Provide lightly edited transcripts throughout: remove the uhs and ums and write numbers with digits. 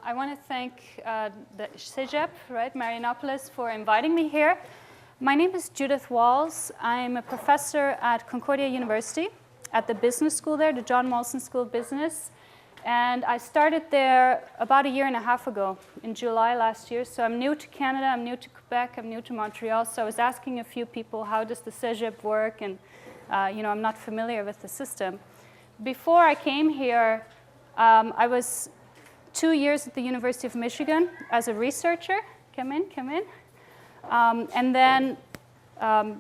I want to thank the CEGEP, right, Marianopolis, for inviting me here. My name is Judith Walls. I'm a professor at Concordia University at the business school there, the John Molson School of Business. And I started there about 1.5 years ago, in July last year. So I'm new to Canada, I'm new to Quebec, I'm new to Montreal. So I was asking a few people, how does the CEGEP work? And I'm not familiar with the system. Before I came here, I was 2 years at the University of Michigan as a researcher. Come in. And then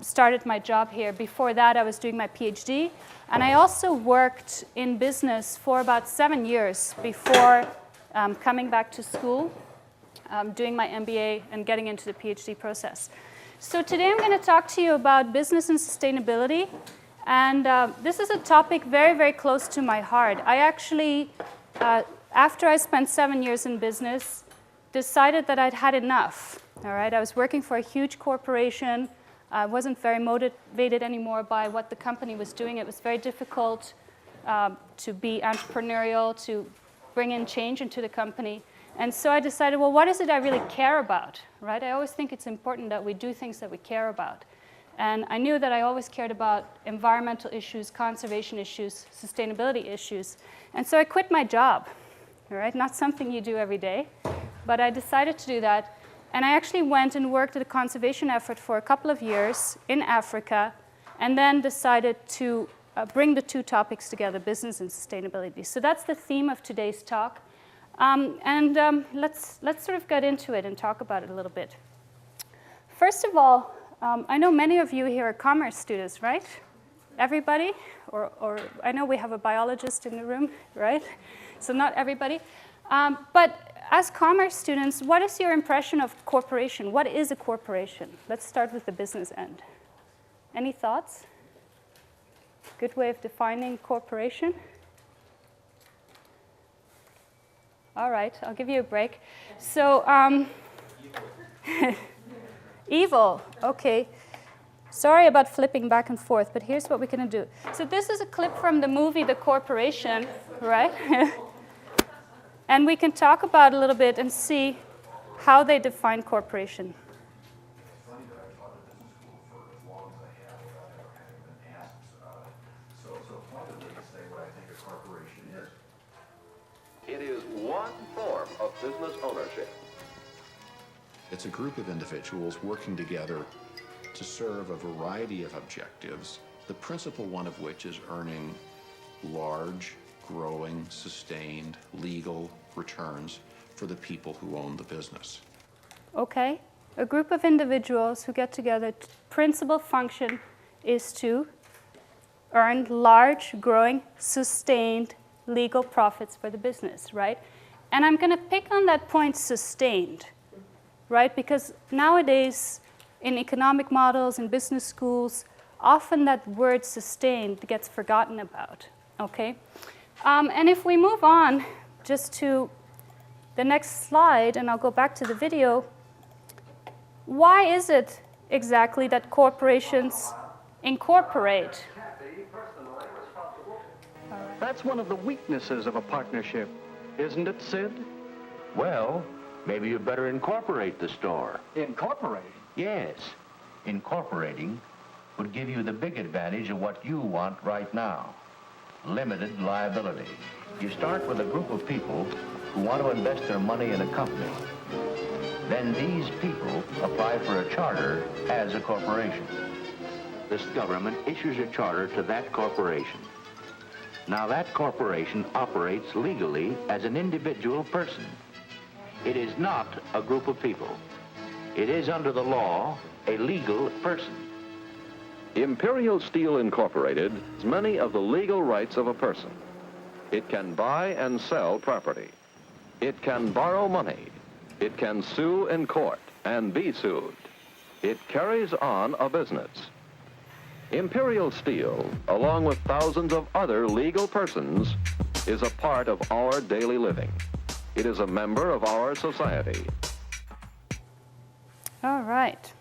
started my job here. Before that, I was doing my PhD. And I also worked in business for about 7 years before coming back to school, doing my MBA and getting into the PhD process. So today I'm going to talk to you about business and sustainability. And this is a topic very, very close to my heart. I actually, after I spent 7 years in business, decided that I'd had enough. All right, I was working for a huge corporation. I wasn't very motivated anymore by what the company was doing. It was very difficult to be entrepreneurial, to bring in change into the company. And so I decided, well, what is it I really care about, right? I always think it's important that we do things that we care about. And I knew that I always cared about environmental issues, conservation issues, sustainability issues. And so I quit my job, all right? Not something you do every day, but I decided to do that. And I actually went and worked at a conservation effort for a couple of years in Africa, and then decided to bring the two topics together, business and sustainability. So that's the theme of today's talk. Let's sort of get into it and talk about it a little bit. First of all, I know many of you here are commerce students, right? Everybody? Or I know we have a biologist in the room, right? So not everybody. But as commerce students, what is your impression of corporation? What is a corporation? Let's start with the business end. Any thoughts? Good way of defining corporation? All right, I'll give you a break. So, evil, okay. Sorry about flipping back and forth, but here's what we're going to do. So this is a clip from the movie The Corporation, right? And we can talk about it a little bit and see how they define corporation. It's funny that I've taught at business school for as long as I have without ever having been asked. So pointedly to say what I think a corporation is. It is one form of business ownership. It's a group of individuals working together to serve a variety of objectives, the principal one of which is earning large, growing, sustained, legal returns for the people who own the business. Okay, a group of individuals who get together, principal function is to earn large, growing, sustained, legal profits for the business, right? And I'm going to pick on that point, sustained, right? Because nowadays, in economic models, in business schools, often that word sustained gets forgotten about, okay? And if we move on just to the next slide, and I'll go back to the video, why is it exactly that corporations incorporate? That's one of the weaknesses of a partnership, isn't it, Sid? Well, maybe you better incorporate the store. Incorporate? Yes. Incorporating would give you the big advantage of what you want right now. Limited liability. You start with a group of people who want to invest their money in a company. Then these people apply for a charter as a corporation. This government issues a charter to that corporation. Now that corporation operates legally as an individual person. It is not a group of people. It is under the law a legal person. Imperial Steel Incorporated has many of the legal rights of a person. It can buy and sell property. It can borrow money. It can sue in court and be sued. It carries on a business. Imperial Steel, along with thousands of other legal persons, is a part of our daily living. It is a member of our society. All right.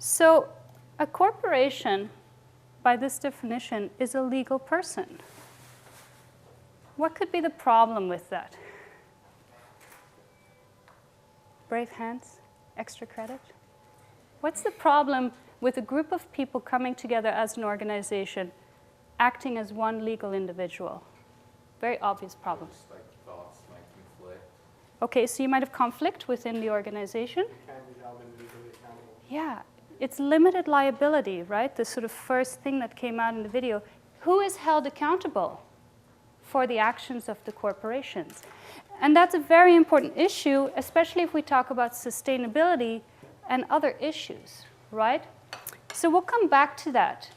So a corporation, by this definition, is a legal person. What could be the problem with that? Brave hands? Extra credit? What's the problem with a group of people coming together as an organization, acting as one legal individual? Very obvious problem. Like thoughts might conflict. Okay, so you might have conflict within the organization. Can't be held individually accountable. Yeah, it's limited liability, right? The sort of first thing that came out in the video. Who is held accountable for the actions of the corporations? And that's a very important issue, especially if we talk about sustainability and other issues, right? So we'll come back to that.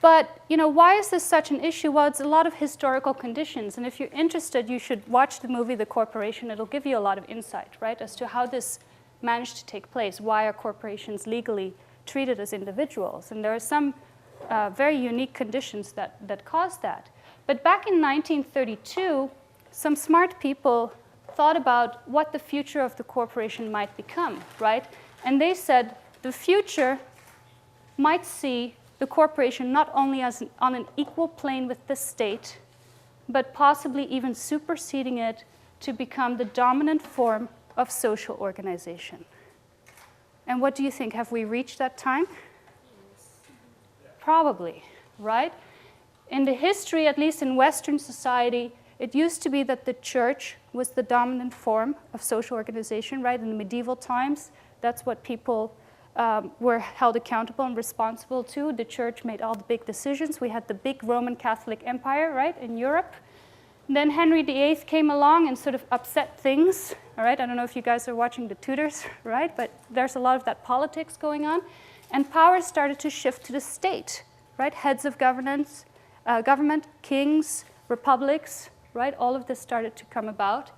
But why is this such an issue? Well, it's a lot of historical conditions. And if you're interested, you should watch the movie The Corporation. It'll give you a lot of insight, right, as to how this managed to take place. Why are corporations legally treated as individuals? And there are some very unique conditions that caused that. But back in 1932, some smart people thought about what the future of the corporation might become, right? And they said the future might see the corporation not only as on an equal plane with the state, but possibly even superseding it to become the dominant form of social organization. And what do you think? Have we reached that time? Probably, right? In the history, at least in Western society, it used to be that the church was the dominant form of social organization, right? In the medieval times, that's what people were held accountable and responsible to. The church made all the big decisions. We had the big Roman Catholic Empire, right, in Europe. And then Henry VIII came along and sort of upset things, all right? I don't know if you guys are watching The Tudors, right? But there's a lot of that politics going on. And power started to shift to the state, right? Heads of government, kings, republics, right? All of this started to come about.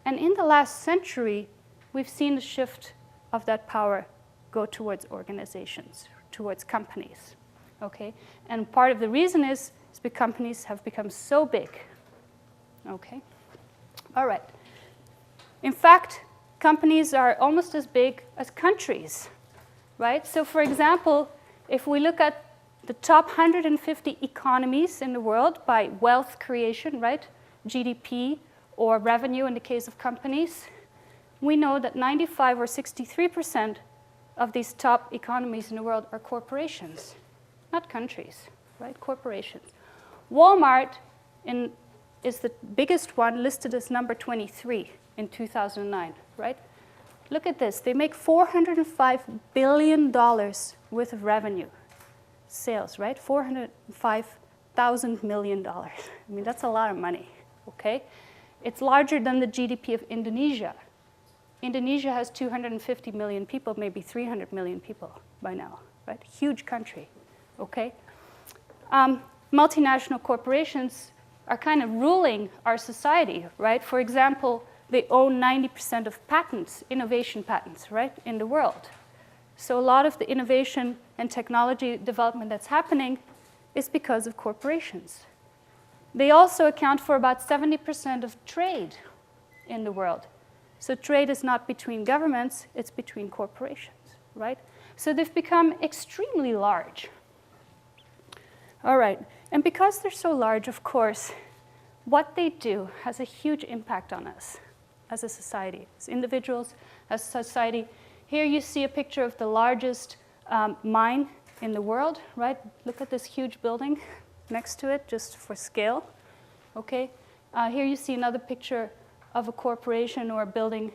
And in the last century, we've seen the shift of that power go towards organizations, towards companies, okay? And part of the reason is because companies have become so big, okay? All right. In fact, companies are almost as big as countries, right? So for example, if we look at the top 150 economies in the world by wealth creation, right? GDP or revenue in the case of companies, we know that 95 or 63% of these top economies in the world are corporations, not countries, right? Corporations. Walmart is the biggest one, listed as number 23 in 2009, right? Look at this. They make $405 billion worth of revenue, sales, right? $405,000 million. I mean, that's a lot of money, okay? It's larger than the GDP of Indonesia. Indonesia has 250 million people, maybe 300 million people by now, right? Huge country, okay? Multinational corporations are kind of ruling our society, right? For example, they own 90% of patents, innovation patents, right, in the world. So a lot of the innovation and technology development that's happening is because of corporations. They also account for about 70% of trade in the world. So trade is not between governments, it's between corporations, right? So they've become extremely large. All right, and because they're so large, of course, what they do has a huge impact on us as a society, as individuals, as a society. Here you see a picture of the largest mine in the world, right? Look at this huge building next to it, just for scale, okay? Here you see another picture of a corporation or a building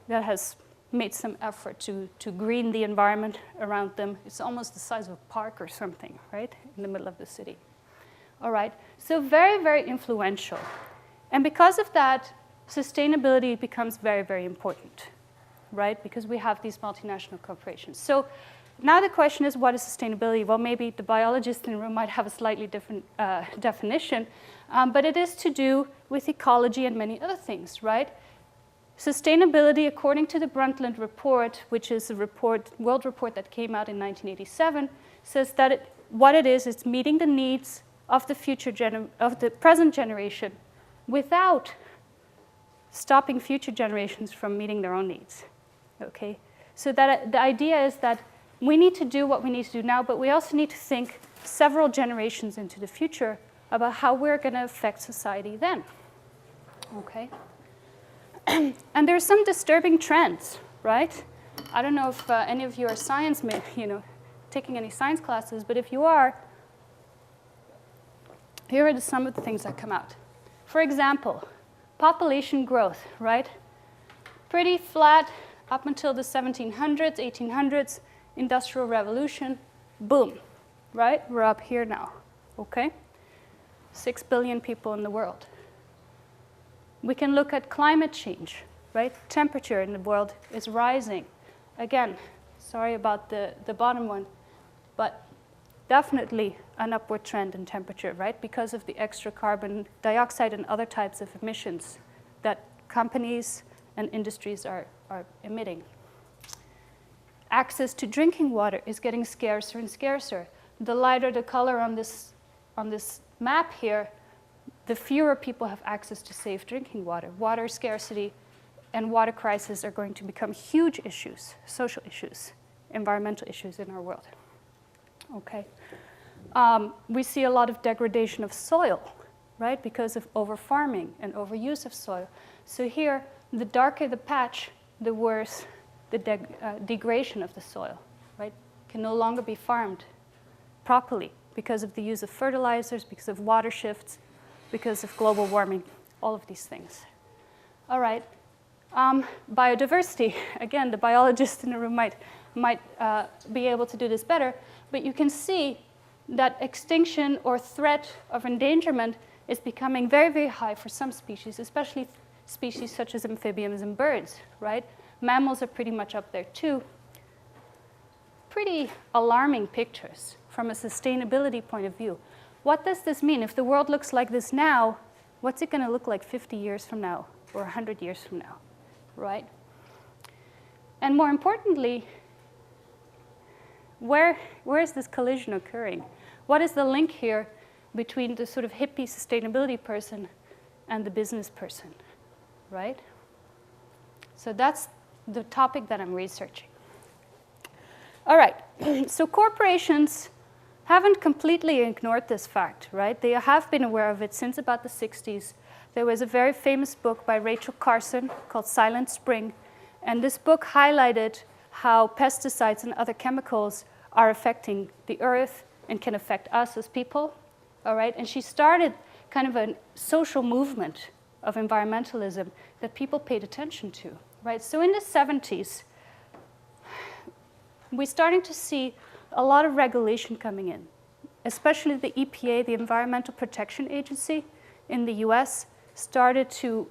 that has made some effort to green the environment around them. It's almost the size of a park or something, right, in the middle of the city. All right, so very, very influential. And because of that, sustainability becomes very, very important, right, because we have these multinational corporations. So now the question is, what is sustainability? Well, maybe the biologists in the room might have a slightly different definition, but it is to do with ecology and many other things, right? Sustainability, according to the Brundtland Report, which is a world report that came out in 1987, says that what it is meeting the needs of the present generation without stopping future generations from meeting their own needs, okay? So that the idea is that we need to do what we need to do now, but we also need to think several generations into the future about how we're going to affect society then, okay? And there's some disturbing trends, right? I don't know if any of you are taking any science classes, but if you are, here are some of the things that come out. For example, population growth, right? Pretty flat up until the 1700s, 1800s, Industrial Revolution, boom, right? We're up here now, okay? 6 billion people in the world. We can look at climate change, right? Temperature in the world is rising. Again, sorry about the bottom one, but definitely an upward trend in temperature, right? Because of the extra carbon dioxide and other types of emissions that companies and industries are emitting. Access to drinking water is getting scarcer and scarcer. The lighter the color on this map here, the fewer people have access to safe drinking water. Water scarcity and water crisis are going to become huge issues, social issues, environmental issues in our world. Okay. We see a lot of degradation of soil, right, because of over-farming and overuse of soil. So here, the darker the patch, the worse the degradation of the soil, right? Can no longer be farmed properly because of the use of fertilizers, because of water shifts, because of global warming, all of these things. All right. Biodiversity, again, the biologists in the room might be able to do this better, but you can see that extinction or threat of endangerment is becoming very, very high for some species, especially species such as amphibians and birds, right? Mammals are pretty much up there too. Pretty alarming pictures from a sustainability point of view. What does this mean? If the world looks like this now, what's it going to look like 50 years from now or 100 years from now, right? And more importantly, where is this collision occurring? What is the link here between the sort of hippie sustainability person and the business person, right? So that's the topic that I'm researching. All right, so corporations haven't completely ignored this fact, right? They have been aware of it since about the 60s. There was a very famous book by Rachel Carson called Silent Spring, and this book highlighted how pesticides and other chemicals are affecting the earth and can affect us as people, all right? And she started kind of a social movement of environmentalism that people paid attention to, right? So in the 70s, we're starting to see a lot of regulation coming in, especially the EPA, the Environmental Protection Agency in the US, started to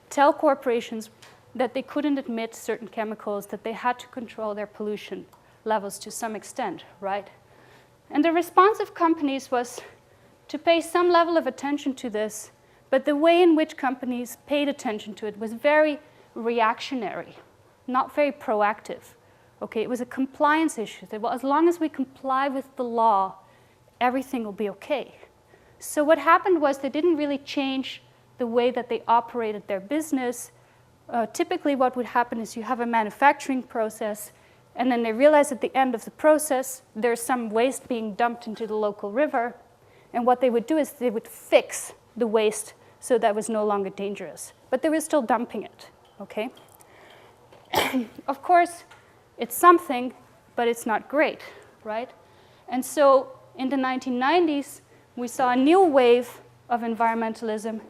tell corporations that they couldn't admit certain chemicals, that they had to control their pollution levels to some extent, right? And the response of companies was to pay some level of attention to this, but the way in which companies paid attention to it was very reactionary, not very proactive. Okay, it was a compliance issue. That, well, as long as we comply with the law, everything will be okay. So what happened was they didn't really change the way that they operated their business. Typically what would happen is you have a manufacturing process, and then they realize at the end of the process there's some waste being dumped into the local river, and what they would do is they would fix the waste so that it was no longer dangerous. But they were still dumping it, okay? Of course, it's something, but it's not great, right? And so in the 1990s, we saw a new wave of environmentalism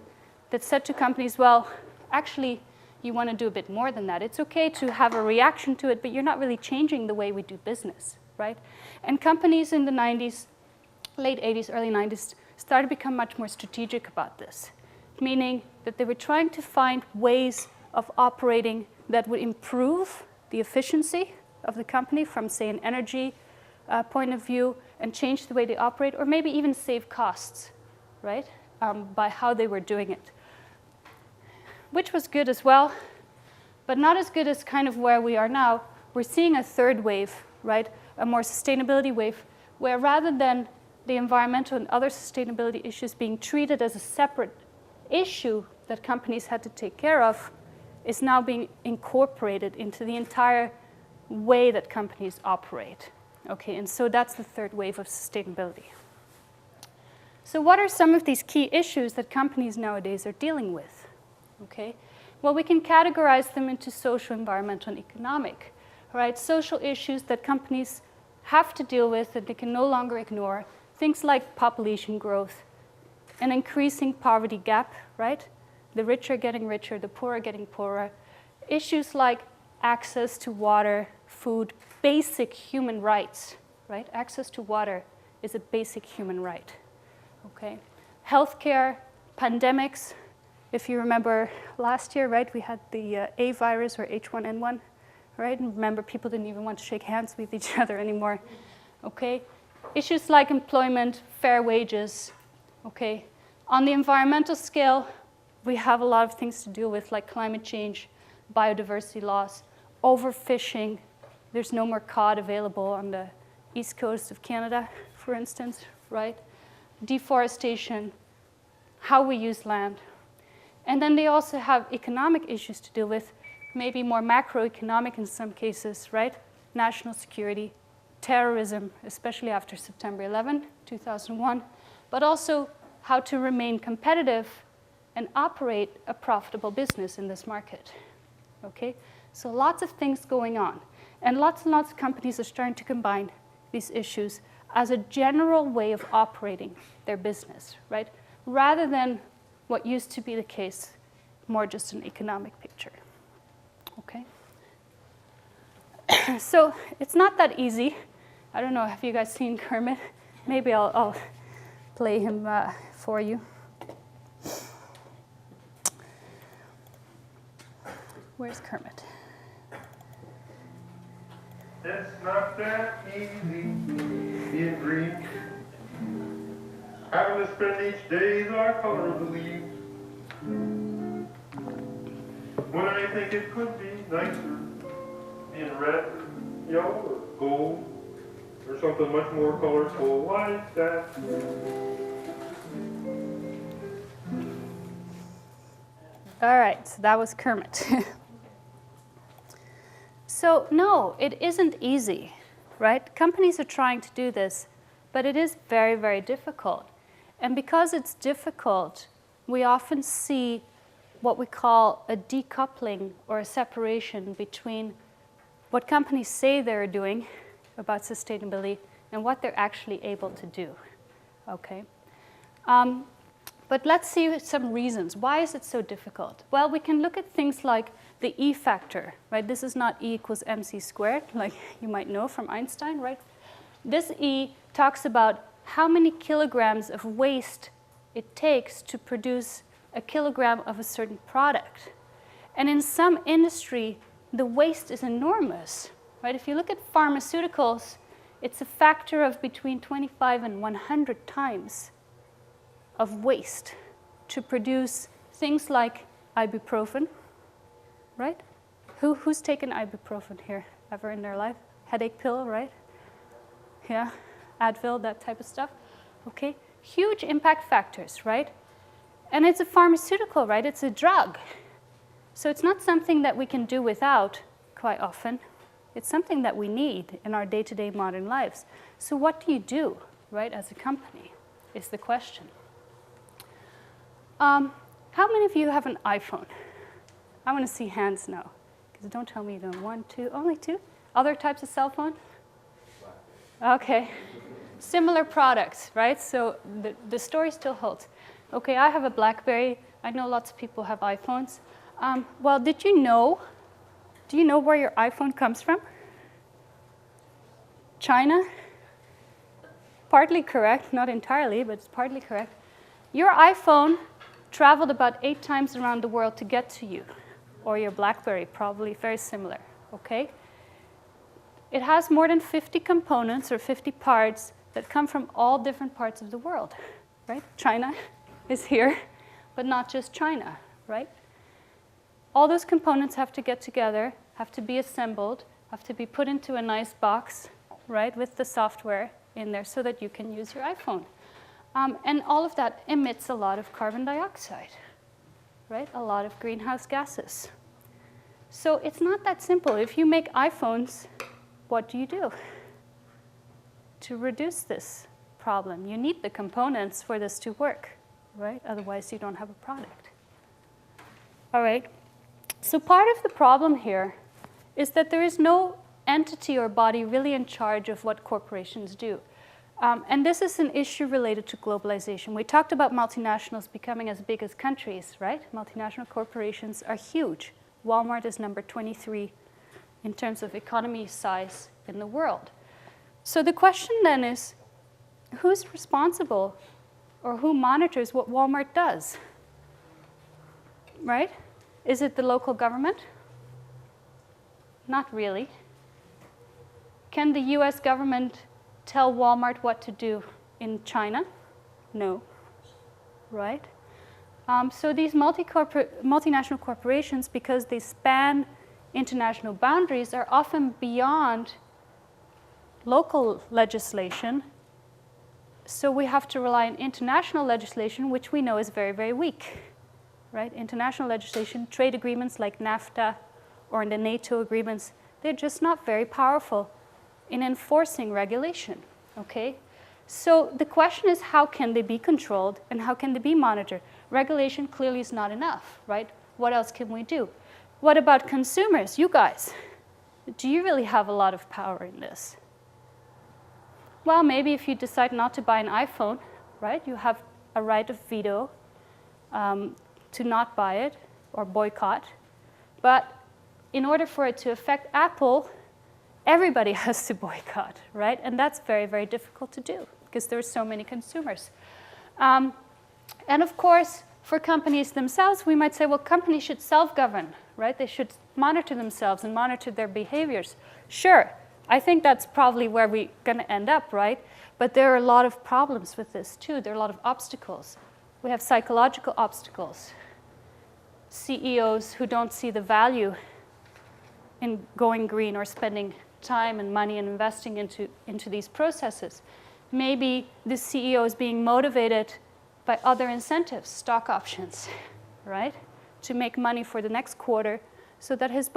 that said to companies, well, actually, you want to do a bit more than that. It's okay to have a reaction to it, but you're not really changing the way we do business, right? And companies in the 90s, late 80s, early 90s, started to become much more strategic about this, meaning that they were trying to find ways of operating that would improve the efficiency of the company from, say, an energy point of view, and change the way they operate, or maybe even save costs, right, by how they were doing it. Which was good as well, but not as good as kind of where we are now. We're seeing a third wave, right, a more sustainability wave, where rather than the environmental and other sustainability issues being treated as a separate issue that companies had to take care of, is now being incorporated into the entire way that companies operate. Okay, and so that's the third wave of sustainability. So what are some of these key issues that companies nowadays are dealing with? Okay, Well, we can categorize them into social, environmental, and economic, right? Social issues that companies have to deal with that they can no longer ignore, things like population growth, an increasing poverty gap, right? The rich are getting richer, the poor are getting poorer. Issues like access to water, food, basic human rights, right? Access to water is a basic human right, okay? Healthcare, pandemics. If you remember last year, right, we had the A virus or H1N1, right? And remember, people didn't even want to shake hands with each other anymore, okay? Issues like employment, fair wages, okay? On the environmental scale, we have a lot of things to deal with, like climate change, biodiversity loss, overfishing. There's no more cod available on the east coast of Canada, for instance, right? Deforestation, how we use land. And then they also have economic issues to deal with, maybe more macroeconomic in some cases, right? National security, terrorism, especially after September 11, 2001, but also how to remain competitive and operate a profitable business in this market, okay? So lots of things going on. And lots of companies are starting to combine these issues as a general way of operating their business, right? Rather than what used to be the case, more just an economic picture, okay? So it's not that easy. I don't know, have you guys seen Kermit? Maybe I'll play him for you. Where's Kermit? It's not that easy being green. Having to spend each day the color of the leaves. When I think it could be nicer being red, yellow, or gold, or something much more colorful like that. All right, so that was Kermit. So no, it isn't easy, right? Companies are trying to do this, but it is very, very difficult. And because it's difficult, we often see what we call a decoupling or a separation between what companies say they're doing about sustainability and what they're actually able to do, okay? But let's see some reasons. Why is it so difficult? Well, we can look at things like the E factor, right? This is not E equals mc squared, like you might know from Einstein, right? This E talks about how many kilograms of waste it takes to produce a kilogram of a certain product. And in some industry, the waste is enormous, right? If you look at pharmaceuticals, it's a factor of between 25 and 100 times of waste to produce things like ibuprofen, right? Who's taken ibuprofen here ever in their life? Headache pill, right? Yeah, Advil, that type of stuff, okay? Huge impact factors, right? And it's a pharmaceutical, right? It's a drug. So it's not something that we can do without quite often. It's something that we need in our day-to-day modern lives. So what do you do, right, as a company, is the question. How many of you have an iPhone? I want to see hands now, because don't tell me you don't. 1, 2, only 2? Other types of cell phone? Okay. Similar products, right? So the story still holds. Okay, I have a BlackBerry. I know lots of people have iPhones. Well, do you know where your iPhone comes from? China? Partly correct, not entirely, but it's partly correct. Your iPhone traveled about 8 times around the world to get to you, or your BlackBerry, probably very similar, okay? It has more than 50 components or 50 parts that come from all different parts of the world, right? China is here, but not just China, right? All those components have to get together, have to be assembled, have to be put into a nice box, right, with the software in there so that you can use your iPhone. And all of that emits a lot of carbon dioxide, right? A lot of greenhouse gases. So it's not that simple. If you make iPhones, what do you do to reduce this problem? You need the components for this to work, right? Otherwise, you don't have a product. All right. So part of the problem here is that there is no entity or body really in charge of what corporations do. And this is an issue related to globalization. We talked about multinationals becoming as big as countries, right? Multinational corporations are huge. Walmart is number 23 in terms of economy size in the world. So the question then is, who's responsible or who monitors what Walmart does, right? Is it the local government? Not really. Can the US government tell Walmart what to do in China? No, right? So these multinational corporations, because they span international boundaries, are often beyond local legislation. So we have to rely on international legislation, which we know is very, very weak, right? International legislation, trade agreements like NAFTA or in the NATO agreements, they're just not very powerful in enforcing regulation, okay? So the question is, how can they be controlled and how can they be monitored? Regulation clearly is not enough, right? What else can we do? What about consumers? You guys, do you really have a lot of power in this? Well, maybe if you decide not to buy an iPhone, right? You have a right of veto to not buy it or boycott. But in order for it to affect Apple, everybody has to boycott, right? And that's very, very difficult to do because there are so many consumers. And of course, for companies themselves, we might say, well, companies should self-govern, right? They should monitor themselves and monitor their behaviors. Sure, I think that's probably where we're going to end up, right? But there are a lot of problems with this, too. There are a lot of obstacles. We have psychological obstacles. CEOs who don't see the value in going green or spending time and money and investing into these processes. Maybe the CEO is being motivated by other incentives, stock options, right? To make money for the next quarter so that his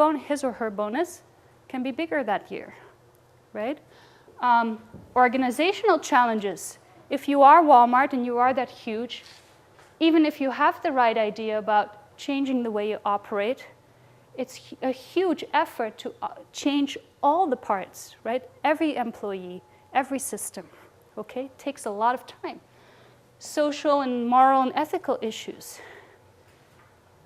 or her bonus can be bigger that year, right? Organizational challenges. If you are Walmart and you are that huge, even if you have the right idea about changing the way you operate, it's a huge effort to change all the parts, right? Every employee, every system, okay? It takes a lot of time. Social and moral and ethical issues.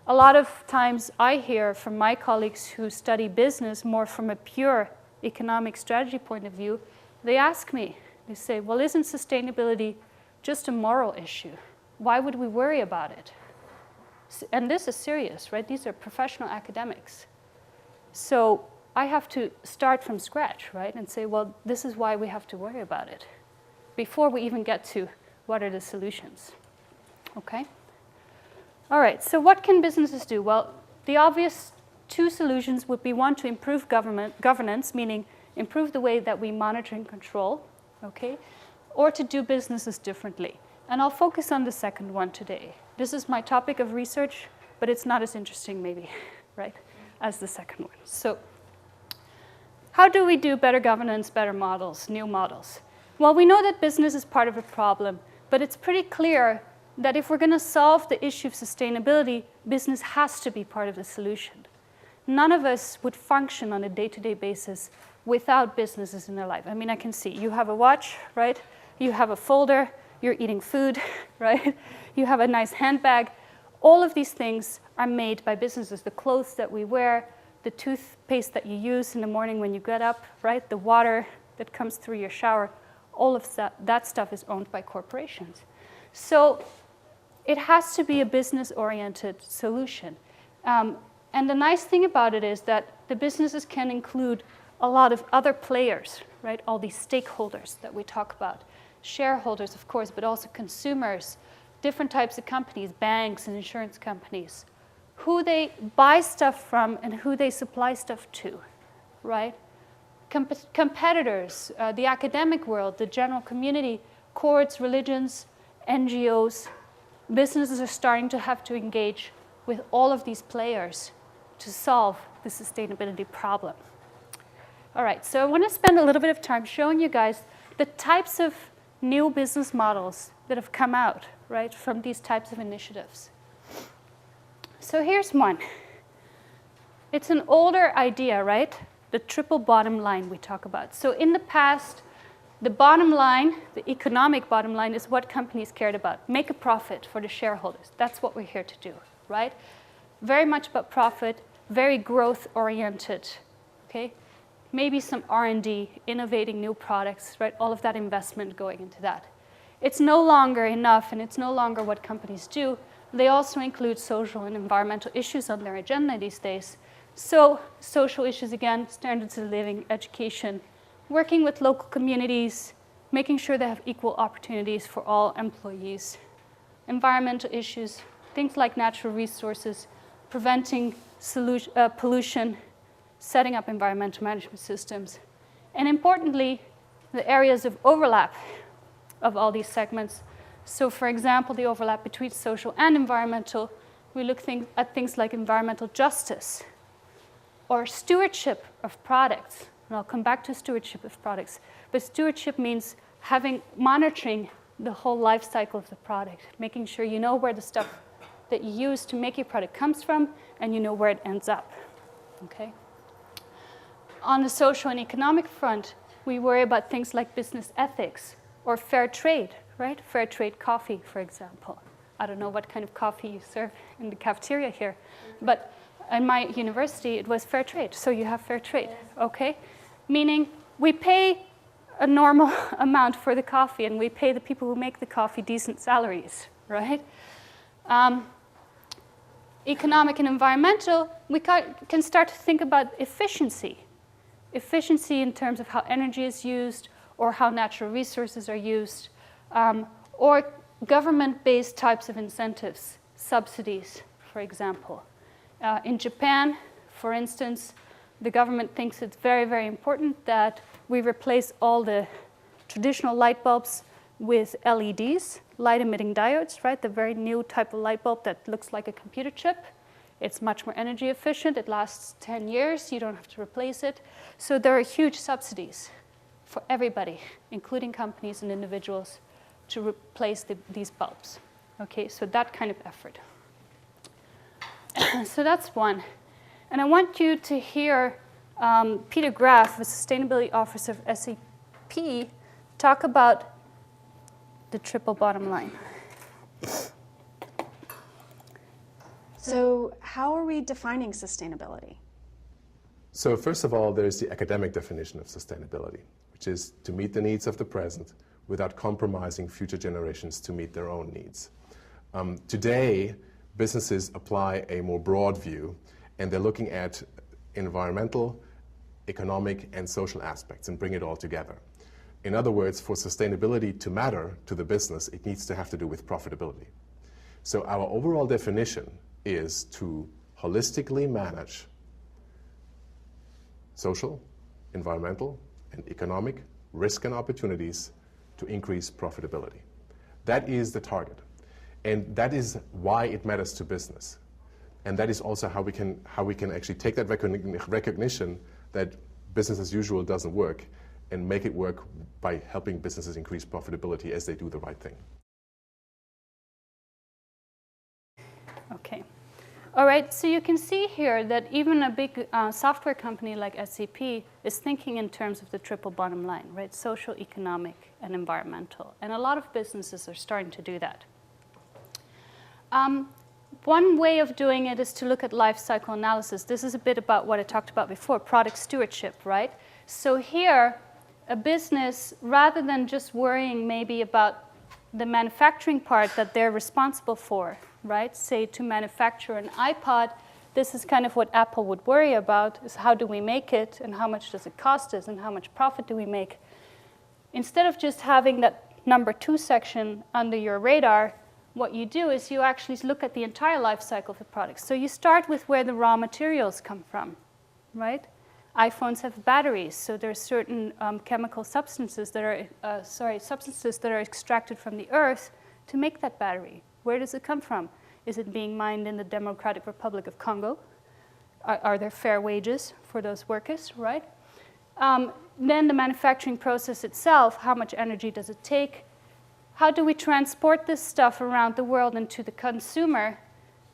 A lot of times I hear from my colleagues who study business more from a pure economic strategy point of view, they ask me, they say, well, isn't sustainability just a moral issue? Why would we worry about it? And this is serious, right? These are professional academics. So I have to start from scratch, right? And say, well, this is why we have to worry about it before we even get to what are the solutions, okay? All right, so what can businesses do? Well, the obvious two solutions would be one, to improve governance, meaning improve the way that we monitor and control, okay? Or to do businesses differently. And I'll focus on the second one today. This is my topic of research, but it's not as interesting maybe, right, as the second one. So how do we do better governance, better models, new models? Well, we know that business is part of a problem, but it's pretty clear that if we're going to solve the issue of sustainability, business has to be part of the solution. None of us would function on a day-to-day basis without businesses in their life. I mean, I can see you have a watch, right? You have a folder, you're eating food, right? You have a nice handbag. All of these things are made by businesses. The clothes that we wear, the toothpaste that you use in the morning when you get up, right? The water that comes through your shower, all of that stuff is owned by corporations. So it has to be a business-oriented solution. And the nice thing about it is that the businesses can include a lot of other players, right? All these stakeholders that we talk about. Shareholders, of course, but also consumers, different types of companies, banks and insurance companies, who they buy stuff from and who they supply stuff to, right? Competitors, the academic world, the general community, courts, religions, NGOs, businesses are starting to have to engage with all of these players to solve the sustainability problem. All right, so I want to spend a little bit of time showing you guys the types of new business models that have come out, right, from these types of initiatives. So here's one. it's an older idea, right? The triple bottom line we talk about. So in the past, the bottom line, the economic bottom line, is what companies cared about. Make a profit for the shareholders. That's what we're here to do, right? Very much about profit, very growth-oriented, okay? Maybe some R&D, innovating new products, right? All of that investment going into that. It's no longer enough, and it's no longer what companies do. They also include social and environmental issues on their agenda these days. So social issues, again, standards of living, education, working with local communities, making sure they have equal opportunities for all employees. Environmental issues, things like natural resources, preventing pollution, setting up environmental management systems. And importantly, the areas of overlap of all these segments. So for example, the overlap between social and environmental, we look at things like environmental justice or stewardship of products. And I'll come back to stewardship of products. But stewardship means monitoring the whole life cycle of the product, making sure you know where the stuff that you use to make your product comes from, and you know where it ends up, okay? On the social and economic front, we worry about things like business ethics or fair trade, right? Fair trade coffee, for example. I don't know what kind of coffee you serve in the cafeteria here, but in my university, it was fair trade, so you have fair trade, okay? Meaning we pay a normal amount for the coffee, and we pay the people who make the coffee decent salaries, right? Economic and environmental, we can start to think about efficiency. Efficiency in terms of how energy is used or how natural resources are used, or government-based types of incentives, subsidies, for example. In Japan, for instance, the government thinks it's very, very important that we replace all the traditional light bulbs with LEDs, light-emitting diodes, right? The very new type of light bulb that looks like a computer chip. It's much more energy efficient. It lasts 10 years. You don't have to replace it. So there are huge subsidies for everybody, including companies and individuals, to replace these bulbs. Okay, so that kind of effort. So that's one. And I want you to hear Peter Graff, the Sustainability Officer of SAP, talk about the triple bottom line. So how are we defining sustainability? So first of all, there's the academic definition of sustainability, which is to meet the needs of the present without compromising future generations to meet their own needs. Today, businesses apply a more broad view, and they're looking at environmental, economic, and social aspects and bring it all together. In other words, for sustainability to matter to the business, it needs to have to do with profitability. So our overall definition is to holistically manage social, environmental, and economic risk and opportunities to increase profitability. That is the target. And that is why it matters to business. And that is also how we can actually take that recognition that business as usual doesn't work and make it work by helping businesses increase profitability as they do the right thing. Okay. All right, so you can see here that even a big software company like SAP is thinking in terms of the triple bottom line, right? Social, economic, and environmental. And a lot of businesses are starting to do that. One way of doing it is to look at life cycle analysis. This is a bit about what I talked about before, product stewardship, right? So here, a business, rather than just worrying maybe about the manufacturing part that they're responsible for, right? Say to manufacture an iPod, this is kind of what Apple would worry about, is how do we make it, and how much does it cost us, and how much profit do we make? Instead of just having that number 2 section under your radar, what you do is you actually look at the entire life cycle of the product. So you start with where the raw materials come from, right? iPhones have batteries, so there are certain chemical substances that are extracted from the earth to make that battery. Where does it come from? Is it being mined in the Democratic Republic of Congo? Are there fair wages for those workers, right? Then the manufacturing process itself, how much energy does it take? How do we transport this stuff around the world and to the consumer?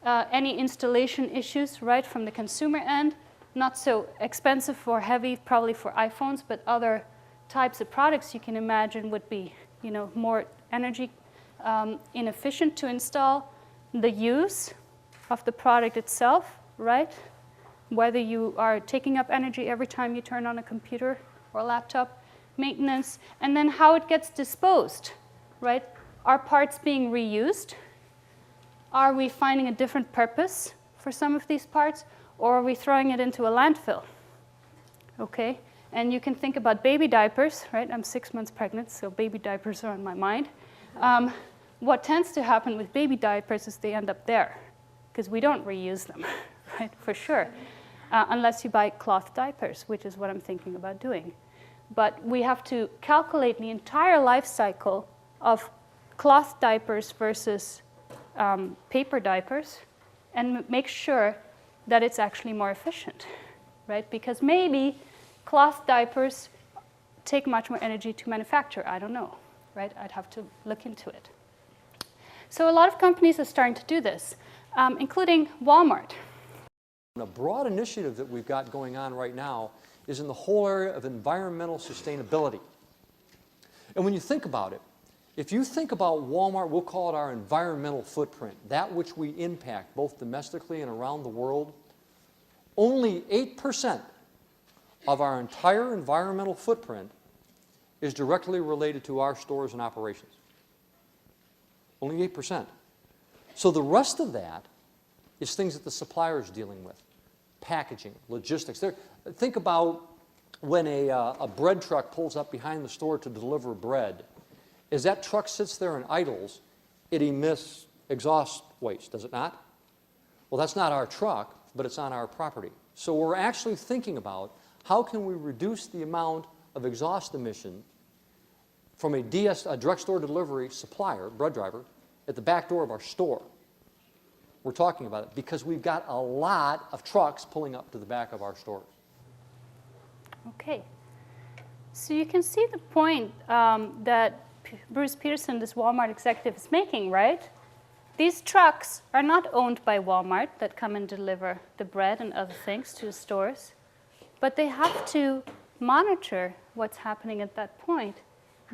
Any installation issues, right, from the consumer end? not so expensive or heavy, probably for iPhones, but other types of products you can imagine would be, more energy inefficient to install. The use of the product itself, right? Whether you are taking up energy every time you turn on a computer or laptop, maintenance, and then how it gets disposed, right? Are parts being reused? Are we finding a different purpose for some of these parts, or are we throwing it into a landfill? Okay, and you can think about baby diapers, right? I'm 6 months pregnant, so baby diapers are on my mind. What tends to happen with baby diapers is they end up there, because we don't reuse them, right, for sure, unless you buy cloth diapers, which is what I'm thinking about doing. But we have to calculate the entire life cycle of cloth diapers versus paper diapers and make sure that it's actually more efficient, right? Because maybe cloth diapers take much more energy to manufacture. I don't know, right? I'd have to look into it. So a lot of companies are starting to do this, including Walmart. A broad initiative that we've got going on right now is in the whole area of environmental sustainability. And when you think about it, if you think about Walmart, we'll call it our environmental footprint, that which we impact both domestically and around the world, only 8% of our entire environmental footprint is directly related to our stores and operations. Only 8%. So the rest of that is things that the supplier is dealing with. Packaging, logistics. Think about when a bread truck pulls up behind the store to deliver bread. As that truck sits there and idles, it emits exhaust waste, does it not? Well, that's not our truck, but it's on our property. So we're actually thinking about how can we reduce the amount of exhaust emission from a direct store delivery supplier, bread driver, at the back door of our store. We're talking about it because we've got a lot of trucks pulling up to the back of our stores. Okay. So you can see the point that Bruce Peterson, this Walmart executive, is making, right? These trucks are not owned by Walmart that come and deliver the bread and other things to the stores, but they have to monitor what's happening at that point,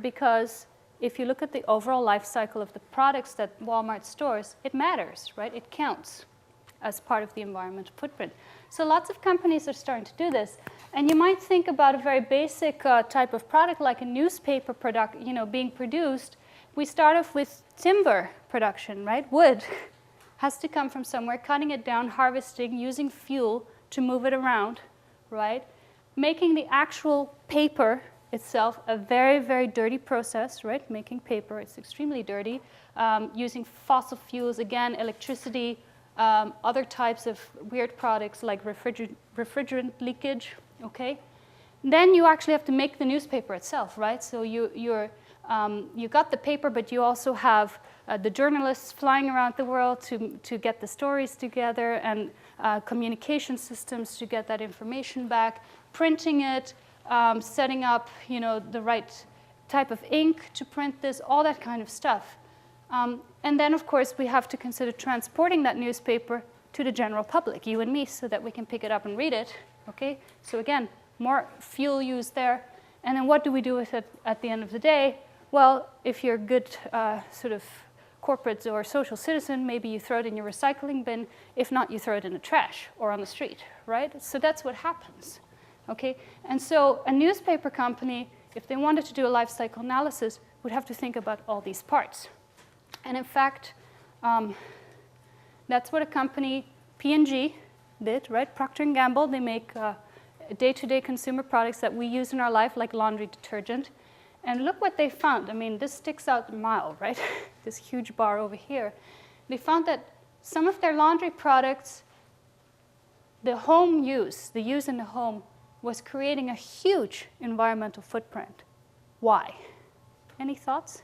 because if you look at the overall life cycle of the products that Walmart stores, it matters, right? It counts as part of the environmental footprint. So lots of companies are starting to do this. And you might think about a very basic type of product like a newspaper product, being produced. We start off with timber production, right? Wood has to come from somewhere, cutting it down, harvesting, using fuel to move it around, right? Making the actual paper itself a very, very dirty process, right? Making paper, it's extremely dirty. Using fossil fuels, again, electricity, other types of weird products like refrigerant leakage, okay? Then you actually have to make the newspaper itself, right? So you got the paper, but you also have the journalists flying around the world to get the stories together, and communication systems to get that information back, printing it, setting up, the right type of ink to print this, all that kind of stuff. And then, of course, we have to consider transporting that newspaper to the general public, you and me, so that we can pick it up and read it, okay? So again, more fuel used there. And then what do we do with it at the end of the day? Well, if you're a good sort of corporate or social citizen, maybe you throw it in your recycling bin. If not, you throw it in the trash or on the street, right? So that's what happens, okay? And so a newspaper company, if they wanted to do a life cycle analysis, would have to think about all these parts. And in fact, that's what a company, P&G, did, right? Procter & Gamble, they make day-to-day consumer products that we use in our life, like laundry detergent. And look what they found. I mean, this sticks out a mile, right? This huge bar over here. They found that some of their laundry products, the home use, the use in the home, was creating a huge environmental footprint. Why? Any thoughts?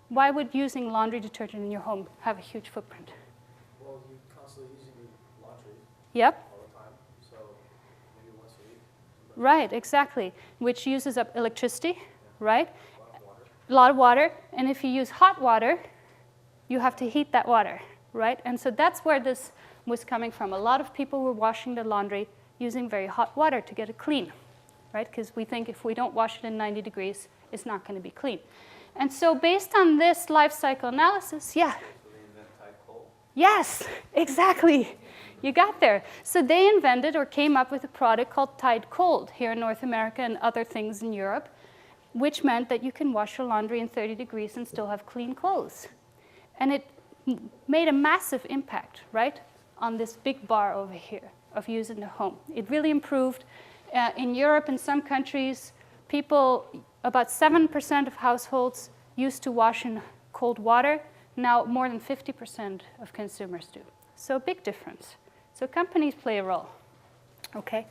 Why would using laundry detergent in your home have a huge footprint? Well, you're constantly using laundry. Yep. All the time, so maybe once a week. Right, exactly. Which uses up electricity, right? A lot of water. And if you use hot water, you have to heat that water, right? And so that's where this was coming from a lot of people were washing the laundry using very hot water to get it clean, right? Because we think if we don't wash it in 90 degrees, it's not going to be clean. And so based on this life cycle analysis, yeah. So they invent Tide Cold? Yes, exactly. You got there. So they invented or came up with a product called Tide Cold here in North America and other things in Europe, which meant that you can wash your laundry in 30 degrees and still have clean clothes. And it made a massive impact, right, on this big bar over here of use in the home. It really improved. In Europe, in some countries, people, about 7% of households used to wash in cold water. Now more than 50% of consumers do. So big difference. So companies play a role, okay?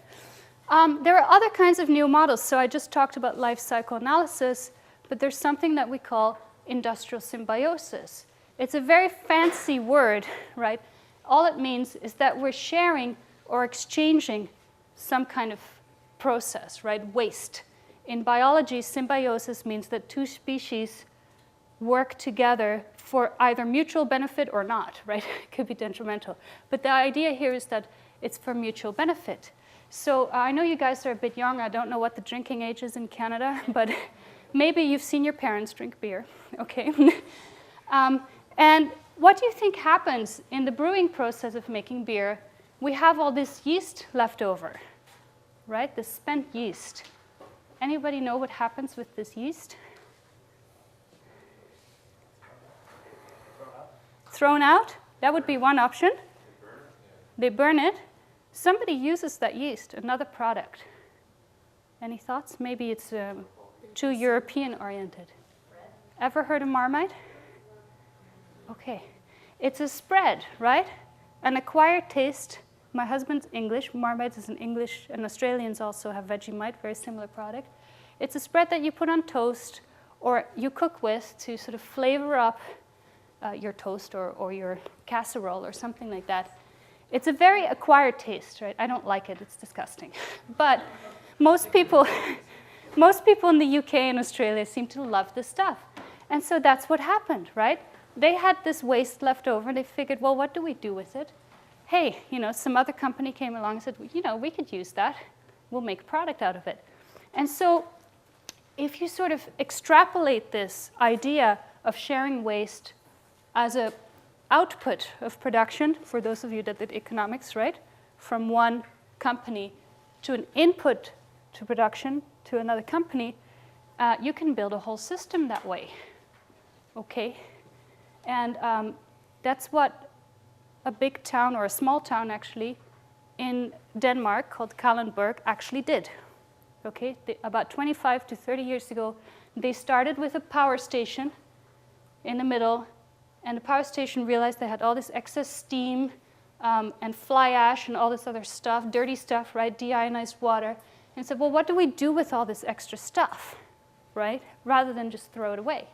There are other kinds of new models. So I just talked about life cycle analysis, but there's something that we call industrial symbiosis. It's a very fancy word, right? All it means is that we're sharing or exchanging some kind of process, right? Waste. In biology, symbiosis means that two species work together for either mutual benefit or not, right? It could be detrimental. But the idea here is that it's for mutual benefit. So I know you guys are a bit young. I don't know what the drinking age is in Canada, but maybe you've seen your parents drink beer, okay? And what do you think happens in the brewing process of making beer? We have all this yeast left over, right? The spent yeast. Anybody know what happens with this yeast? Thrown out? That would be one option. They burn it. Somebody uses that yeast, another product. Any thoughts? Maybe it's too European-oriented. Ever heard of Marmite? Okay. It's a spread, right? An acquired taste. My husband's English. Marmite is an English, and Australians also have Vegemite, very similar product. It's a spread that you put on toast or you cook with to sort of flavor up your toast or your casserole or something like that. It's a very acquired taste, right? I don't like it. It's disgusting. But most people in the UK and Australia seem to love this stuff. And so that's what happened, right? They had this waste left over. They figured, well, what do we do with it? Hey, some other company came along and said, we could use that. We'll make a product out of it. And so if you sort of extrapolate this idea of sharing waste as an output of production, for those of you that did economics, right, from one company to an input to production to another company, you can build a whole system that way, okay? And that's what a big town, or a small town actually, in Denmark called Kalundborg actually did. Okay, about 25 to 30 years ago, they started with a power station in the middle, and the power station realized they had all this excess steam and fly ash and all this other stuff, dirty stuff, right, deionized water, and said, well, what do we do with all this extra stuff, right, rather than just throw it away?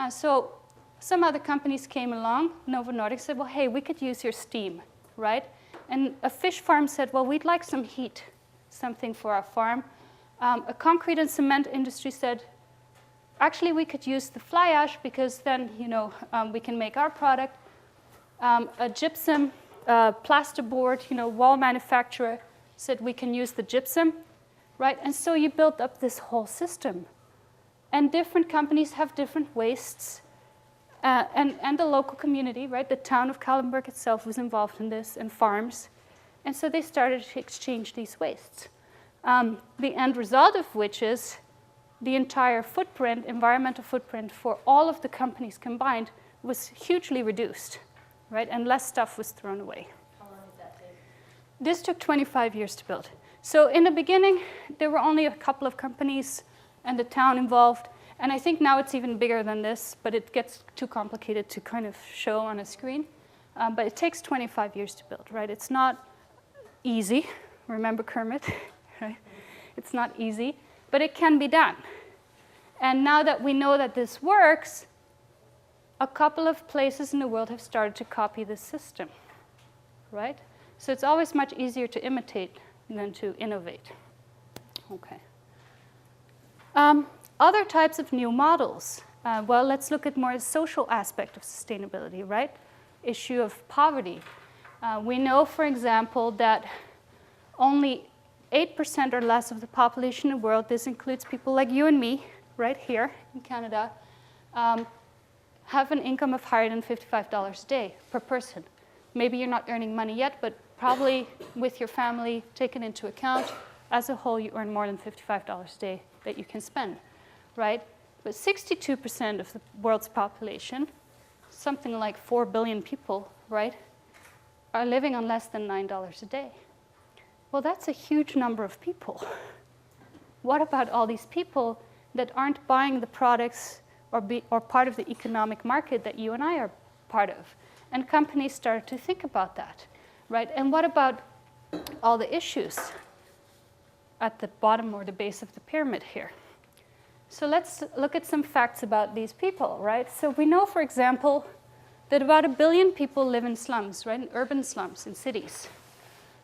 So some other companies came along. Novo Nordisk said, well, hey, we could use your steam, right? And a fish farm said, well, we'd like some heat, something for our farm. A concrete and cement industry said, actually, we could use the fly ash because then, we can make our product. A gypsum, plasterboard, wall manufacturer said we can use the gypsum, right? And so you built up this whole system. And different companies have different wastes. And the local community, right? The town of Kalundborg itself was involved in this, and farms. And so they started to exchange these wastes. The end result of which is the entire footprint, environmental footprint for all of the companies combined was hugely reduced, right? And less stuff was thrown away. How long did that take? This took 25 years to build. So in the beginning, there were only a couple of companies and the town involved. And I think now it's even bigger than this, but it gets too complicated to kind of show on a screen. But it takes 25 years to build, right? It's not easy. Remember Kermit, right? It's not easy, but it can be done. And now that we know that this works, a couple of places in the world have started to copy this system, right? So it's always much easier to imitate than to innovate. Okay. Other types of new models. Well, let's look at more the social aspect of sustainability, right? Issue of poverty. We know, for example, that only 8% or less of the population in the world, this includes people like you and me, right here in Canada, have an income of higher than $55 a day per person. Maybe you're not earning money yet, but probably with your family taken into account, as a whole, you earn more than $55 a day that you can spend, right? But 62% of the world's population, something like 4 billion people, right, are living on less than $9 a day. Well, that's a huge number of people. What about all these people that aren't buying the products or part of the economic market that you and I are part of? And companies started to think about that, right? And what about all the issues at the bottom or the base of the pyramid here? So let's look at some facts about these people, right? So we know, for example, that about 1 billion people live in slums, right? In urban slums, in cities.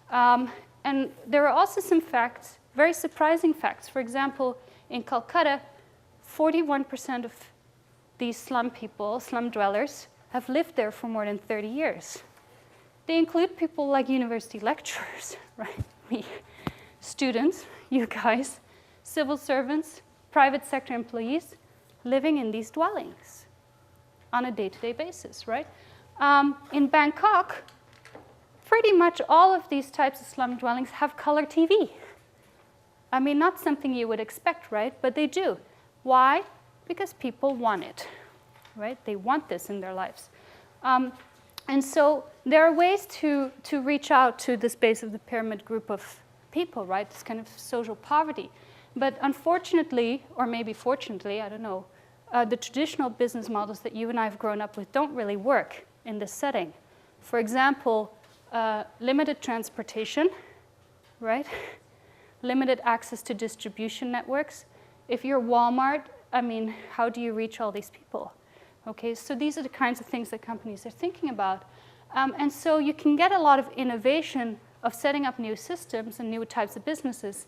And there are also some facts, very surprising facts. For example, in Calcutta, 41% of these slum people, slum dwellers, have lived there for more than 30 years. They include people like university lecturers, right? Me, students, you guys, civil servants, private sector employees living in these dwellings on a day-to-day basis, right? In Bangkok, pretty much all of these types of slum dwellings have color TV. I mean, not something you would expect, right? But they do. Why? Because people want it, right? They want this in their lives. And so there are ways to reach out to this base of the pyramid group of people, right? This kind of social poverty. But unfortunately, or maybe fortunately, I don't know, the traditional business models that you and I have grown up with don't really work in this setting. For example, limited transportation, right? Limited access to distribution networks. If you're Walmart, I mean, how do you reach all these people? Okay, so these are the kinds of things that companies are thinking about. And so you can get a lot of innovation of setting up new systems and new types of businesses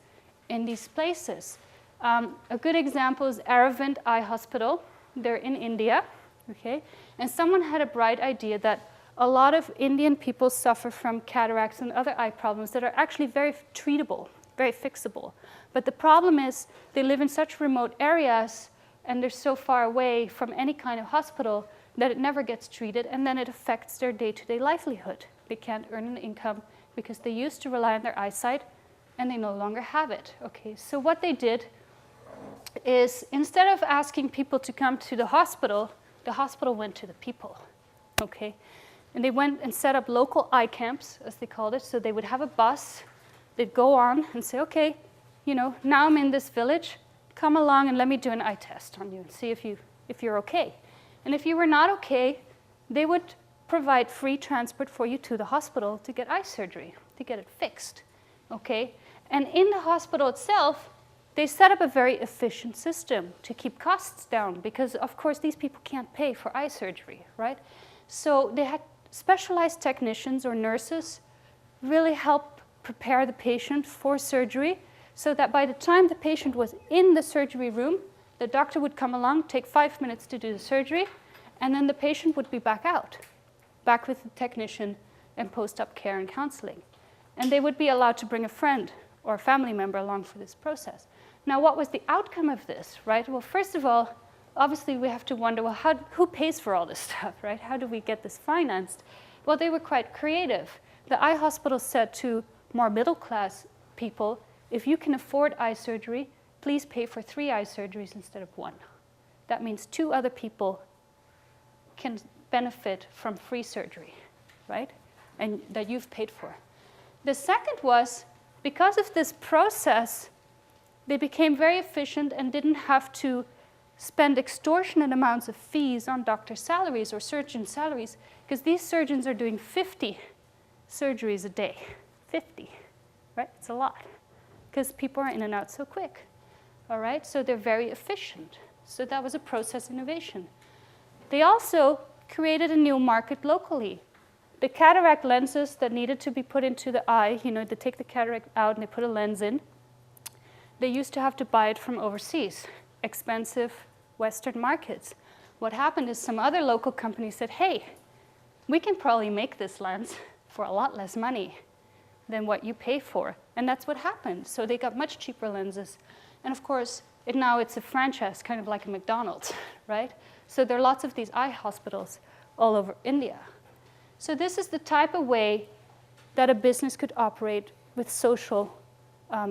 in these places. A good example is Aravind Eye Hospital. They're in India, okay? And someone had a bright idea that a lot of Indian people suffer from cataracts and other eye problems that are actually very treatable, very fixable. But the problem is they live in such remote areas and they're so far away from any kind of hospital that it never gets treated, and then it affects their day-to-day livelihood. They can't earn an income because they used to rely on their eyesight and they no longer have it. Okay, so what they did is instead of asking people to come to the hospital went to the people, okay? And they went and set up local eye camps, as they called it. So they would have a bus, they'd go on and say, okay, you know, now I'm in this village, come along and let me do an eye test on you and see if you're okay. And if you were not okay, they would provide free transport for you to the hospital to get eye surgery, to get it fixed, okay? And in the hospital itself, they set up a very efficient system to keep costs down because, of course, these people can't pay for eye surgery, right? So they had specialized technicians or nurses really help prepare the patient for surgery so that by the time the patient was in the surgery room, the doctor would come along, take 5 minutes to do the surgery, and then the patient would be back out, back with the technician and post-op care and counseling. And they would be allowed to bring a friend or a family member along for this process. Now, what was the outcome of this, right? Well, first of all, obviously we have to wonder, well, who pays for all this stuff, right? How do we get this financed? Well, they were quite creative. The eye hospital said to more middle-class people, if you can afford eye surgery, please pay for 3 eye surgeries instead of 1. That means 2 other people can benefit from free surgery, right? And that you've paid for. The second was, because of this process, they became very efficient and didn't have to spend extortionate amounts of fees on doctor salaries or surgeon salaries, because these surgeons are doing 50 surgeries a day. 50, right? It's a lot, because people are in and out so quick, all right? So they're very efficient. So that was a process innovation. They also created a new market locally. The cataract lenses that needed to be put into the eye, you know, they take the cataract out and they put a lens in. They used to have to buy it from overseas, expensive Western markets. What happened is some other local companies said, hey, we can probably make this lens for a lot less money than what you pay for. And that's what happened. So they got much cheaper lenses. And of course, now it's a franchise, kind of like a McDonald's, right? So there are lots of these eye hospitals all over India. So this is the type of way that a business could operate with social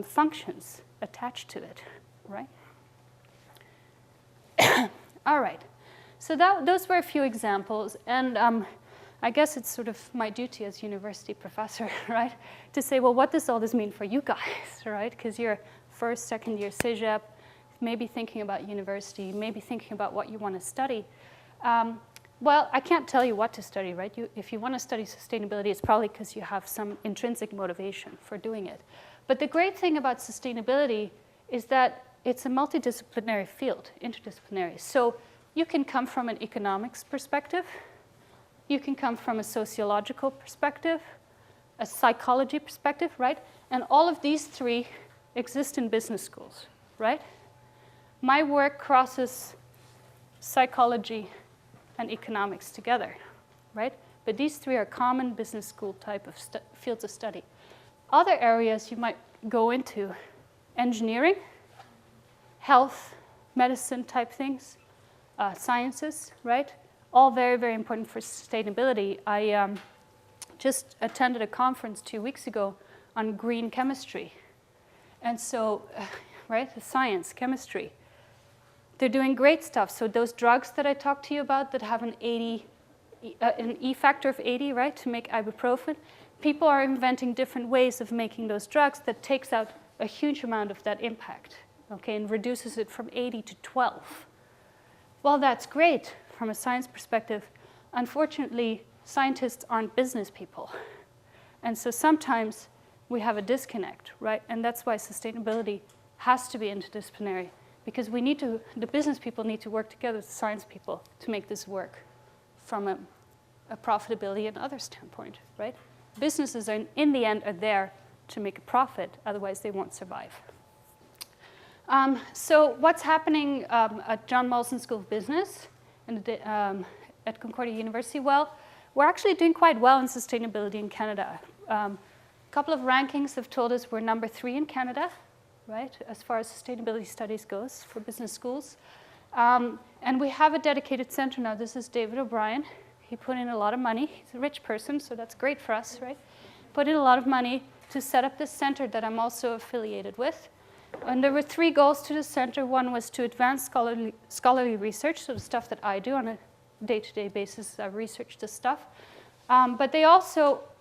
functions attached to it, right? All right. So those were a few examples. And I guess it's sort of my duty as university professor, right, to say, well, what does all this mean for you guys, right? Because you're first, second year CEGEP, maybe thinking about university, maybe thinking about what you want to study. Well, I can't tell you what to study, right? If you want to study sustainability, it's probably because you have some intrinsic motivation for doing it. But the great thing about sustainability is that it's a multidisciplinary field, interdisciplinary. So you can come from an economics perspective, you can come from a sociological perspective, a psychology perspective, right? And all of these three exist in business schools, right? My work crosses psychology and economics together, right? But these three are common business school type of fields of study. Other areas you might go into: engineering, health, medicine type things, sciences, right? All very, very important for sustainability. I just attended a conference 2 weeks ago on green chemistry. And so, right, the science, chemistry, they're doing great stuff. So those drugs that I talked to you about that have an E factor of 80, right, to make ibuprofen, people are inventing different ways of making those drugs that takes out a huge amount of that impact, okay, and reduces it from 80 to 12. Well, that's great from a science perspective. Unfortunately, scientists aren't business people. And so sometimes we have a disconnect, right? And that's why sustainability has to be interdisciplinary, because the business people need to work together with the science people to make this work from a profitability and other standpoint, right? Businesses, in the end, are there to make a profit, otherwise they won't survive. So what's happening at John Molson School of Business and at Concordia University? Well, we're actually doing quite well in sustainability in Canada. A couple of rankings have told us we're number 3 in Canada, right, as far as sustainability studies goes for business schools. And we have a dedicated center now. This is David O'Brien. He put in a lot of money. He's a rich person, so that's great for us, right? Put in a lot of money to set up this center that I'm also affiliated with. And there were 3 goals to the center. One was to advance scholarly research, so the stuff that I do on a day-to-day basis, I research this stuff. But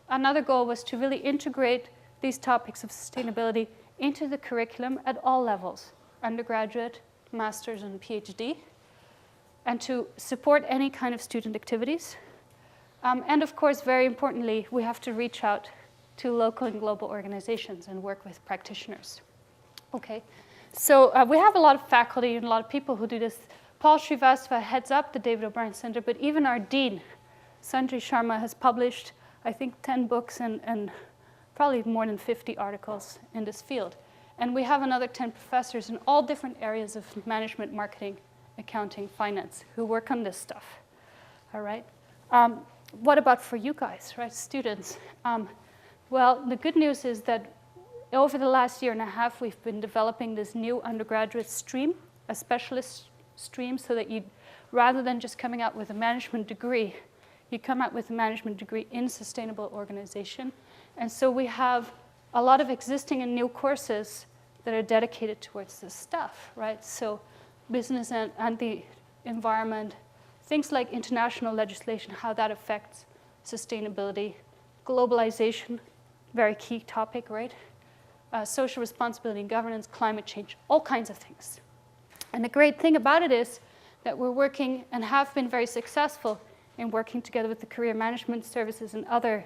another goal was to really integrate these topics of sustainability into the curriculum at all levels, undergraduate, master's, and PhD, and to support any kind of student activities. And of course, very importantly, we have to reach out to local and global organizations and work with practitioners. Okay, so we have a lot of faculty and a lot of people who do this. Paul Srivastava heads up the David O'Brien Center, but even our dean, Sanjay Sharma, has published, I think, 10 books and probably more than 50 articles in this field. And we have another 10 professors in all different areas of management, marketing, accounting, finance, who work on this stuff, all right? What about for you guys, right, students? Well, the good news is that over the last year and a half, we've been developing this new undergraduate stream, a specialist stream, so that rather than just coming out with a management degree, you come out with a management degree in sustainable organization. And so we have a lot of existing and new courses that are dedicated towards this stuff, right? So business and the environment, things like international legislation, how that affects sustainability, globalization, very key topic, right? Social responsibility and governance, climate change, all kinds of things. And the great thing about it is that we're working and have been very successful in working together with the career management services and other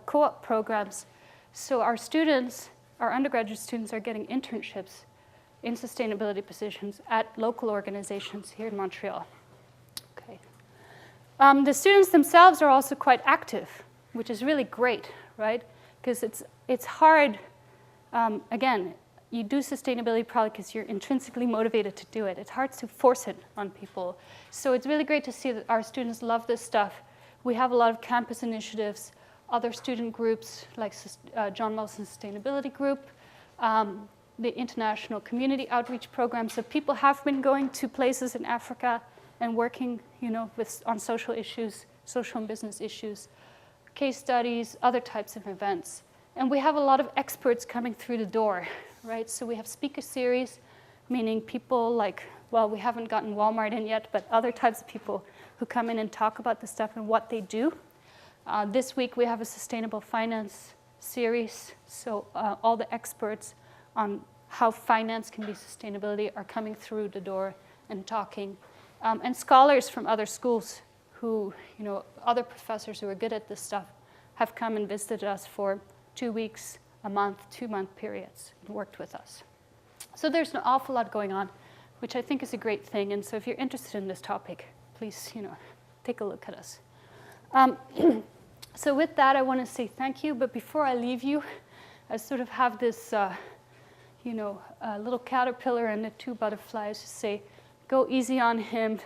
co-op programs. So our students, our undergraduate students, are getting internships in sustainability positions at local organizations here in Montreal. Okay. The students themselves are also quite active, which is really great, right? Because it's hard, again, you do sustainability probably because you're intrinsically motivated to do it. It's hard to force it on people. So it's really great to see that our students love this stuff. We have a lot of campus initiatives. other student groups like John Molson's Sustainability Group, the International Community Outreach Program. So people have been going to places in Africa and working, on social issues, social and business issues, case studies, other types of events. And we have a lot of experts coming through the door, right? So we have speaker series, meaning people like, well, we haven't gotten Walmart in yet, but other types of people who come in and talk about the stuff and what they do. This week we have a sustainable finance series. So all the experts on how finance can be sustainability are coming through the door and talking. And scholars from other schools who, other professors who are good at this stuff have come and visited us for 2 weeks, a month, 2-month periods and worked with us. So there's an awful lot going on, which I think is a great thing. And so if you're interested in this topic, please, take a look at us. So with that, I want to say thank you. But before I leave you, I sort of have this, a little caterpillar and the 2 butterflies to say, go easy on him.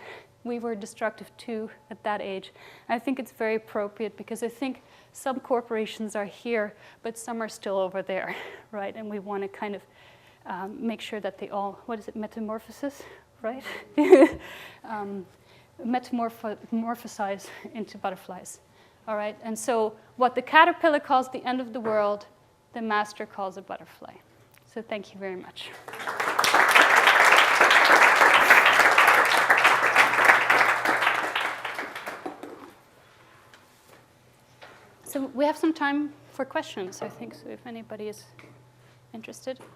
We were destructive too at that age. And I think it's very appropriate because I think some corporations are here, but some are still over there, right? And we want to kind of make sure that they all, metamorphosis, right? Metamorphosize into butterflies, all right? And so what the caterpillar calls the end of the world, the master calls a butterfly. So thank you very much. So we have some time for questions, I think, so if anybody is interested. I'm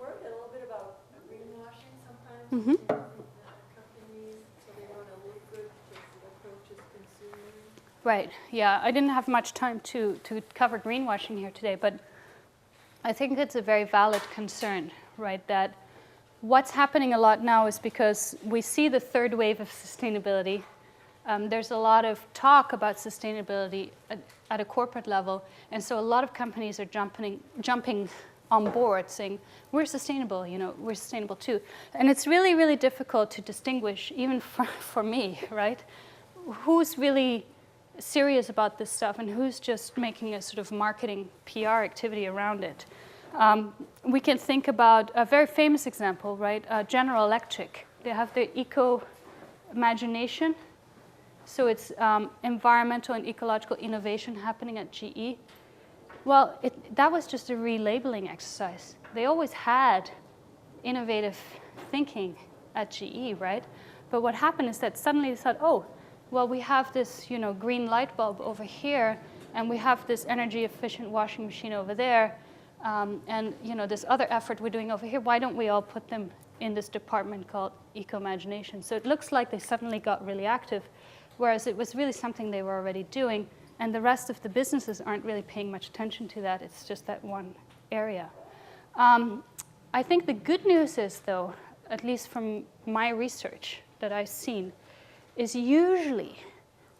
worried a little bit about greenwashing sometimes. Mm-hmm. Companies, so they want to look good because it approaches consumers. Right, yeah, I didn't have much time to cover greenwashing here today, but I think it's a very valid concern, right, that what's happening a lot now is because we see the third wave of sustainability. There's a lot of talk about sustainability at a corporate level, and so a lot of companies are jumping on board saying, we're sustainable, we're sustainable too. And it's really, really difficult to distinguish, even for me, right? Who's really serious about this stuff and who's just making a sort of marketing PR activity around it. We can think about a very famous example, right? General Electric. They have their eco-imagination. So it's environmental and ecological innovation happening at GE. Well, that was just a relabeling exercise. They always had innovative thinking at GE, right? But what happened is that suddenly they thought, oh, well, we have this, green light bulb over here, and we have this energy-efficient washing machine over there, and this other effort we're doing over here. Why don't we all put them in this department called eco-imagination? So it looks like they suddenly got really active, whereas it was really something they were already doing, and the rest of the businesses aren't really paying much attention to that. It's just that one area. I think the good news is, though, at least from my research that I've seen, is usually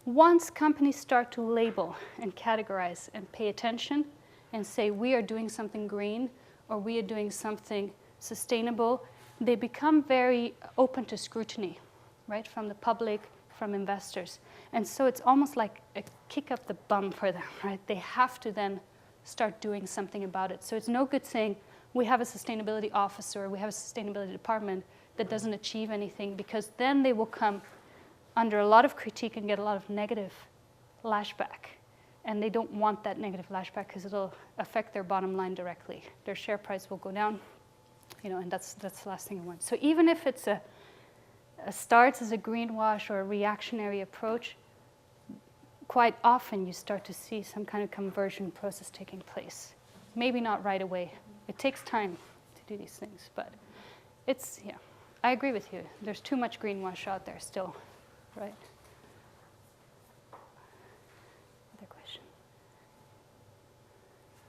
once companies start to label and categorize and pay attention and say we are doing something green or we are doing something sustainable, they become very open to scrutiny, right, from the public, from investors. And so it's almost like a kick up the bum for them, right? They have to then start doing something about it. So it's no good saying we have a sustainability officer, we have a sustainability department that doesn't achieve anything, because then they will come under a lot of critique and get a lot of negative lashback. And they don't want that negative lashback because it'll affect their bottom line directly. Their share price will go down, and that's the last thing I want. So even if it's starts as a greenwash or a reactionary approach, quite often you start to see some kind of conversion process taking place. Maybe not right away. It takes time to do these things, but I agree with you. There's too much greenwash out there still, right? Other question?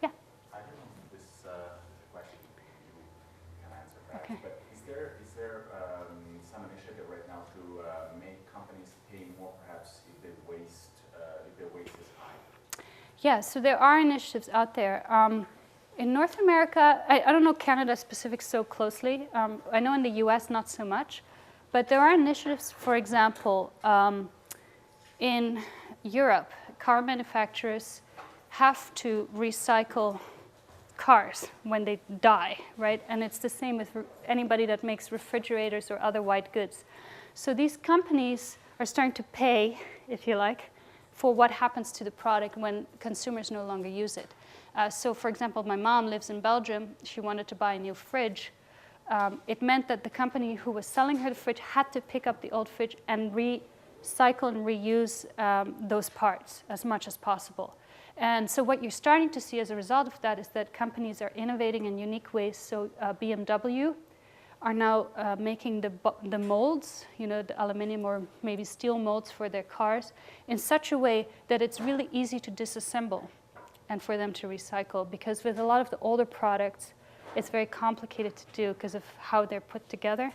Yeah? I don't know if this is a question you can answer perhaps, Okay. but is there some initiative right now to make companies pay more perhaps if their waste is high? Yeah, so there are initiatives out there. In North America, I don't know Canada specific so closely. I know in the US not so much, but there are initiatives, for example, in Europe, car manufacturers have to recycle cars when they die, right? And it's the same with anybody that makes refrigerators or other white goods. So these companies are starting to pay, if you like, for what happens to the product when consumers no longer use it. So for example, my mom lives in Belgium. She wanted to buy a new fridge. It meant that the company who was selling her the fridge had to pick up the old fridge and recycle and reuse those parts as much as possible. And so what you're starting to see as a result of that is that companies are innovating in unique ways. So BMW are now making the molds, the aluminum or maybe steel molds for their cars in such a way that it's really easy to disassemble and for them to recycle. Because with a lot of the older products, it's very complicated to do because of how they're put together.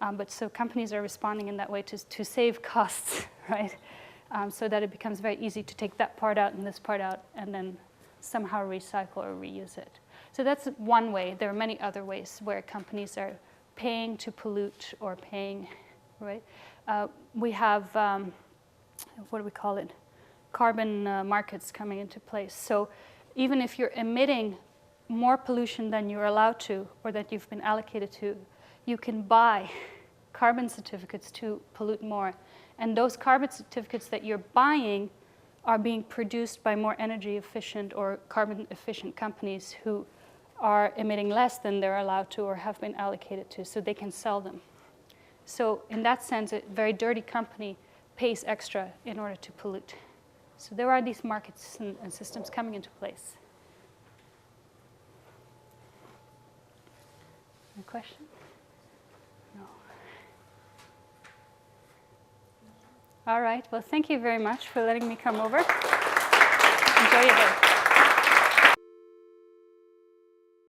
But so companies are responding in that way to save costs, right? So that it becomes very easy to take that part out and this part out and then somehow recycle or reuse it. So that's one way. There are many other ways where companies are paying to pollute or paying, right? We have, what do we call it? Carbon markets coming into place. So even if you're emitting more pollution than you're allowed to or that you've been allocated to, you can buy carbon certificates to pollute more. And those carbon certificates that you're buying are being produced by more energy efficient or carbon efficient companies who are emitting less than they're allowed to or have been allocated to, so they can sell them. So in that sense, a very dirty company pays extra in order to pollute. So there are these markets and systems coming into place. Any question? No. All right. Well, thank you very much for letting me come over. Enjoy your day.